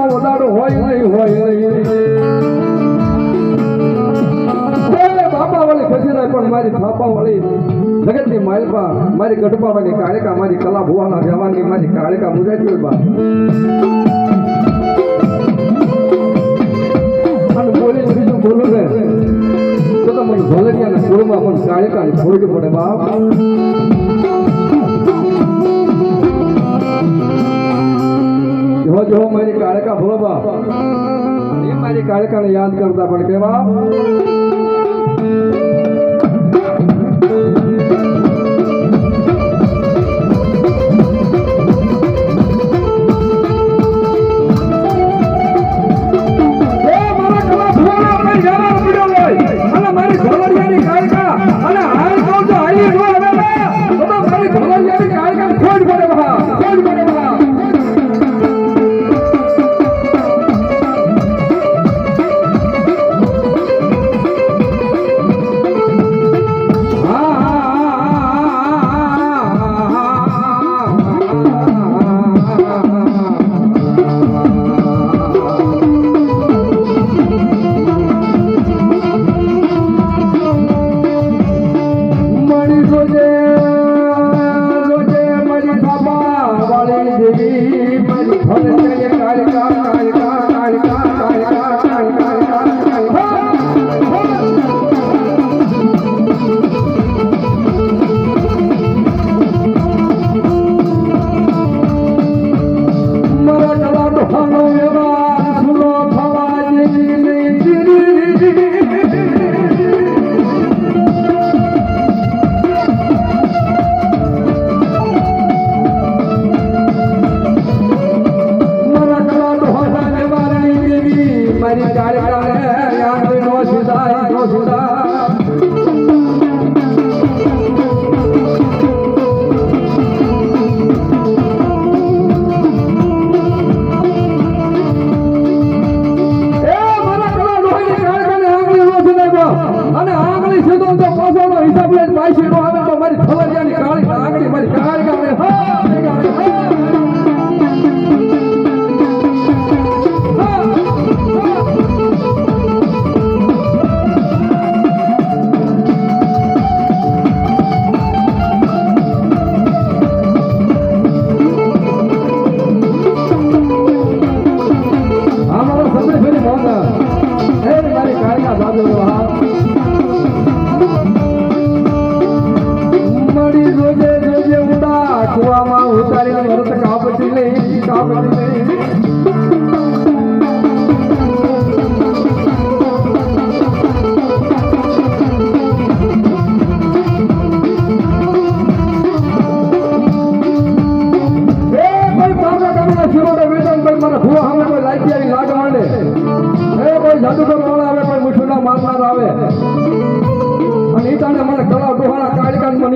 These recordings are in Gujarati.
વધારો હોય નહીં બાપા વાળી ખસી જાય પણ મારી થાપા વાળી જગતની માલપા મારી ગઢપાવાની કાળિકા મારી કલા ભુવાના જવાની મારી કાળિકા મુજાતી બા અને બોલી બીજું બોલું છે તો મને ભોલરિયાના કુળમાં પણ કાળિકાની ફોડ પડે બાપ જો મારી કાળકા ભોલો બાપ એ મારી કાળકાને યાદ કરતા પણ કેવા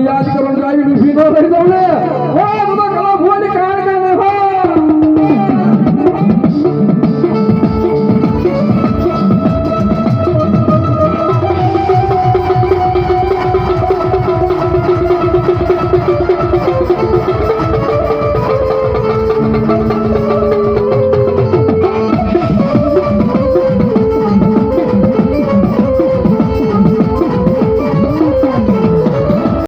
યાદ કરો આવી ઊભી ન રહી દઉં ને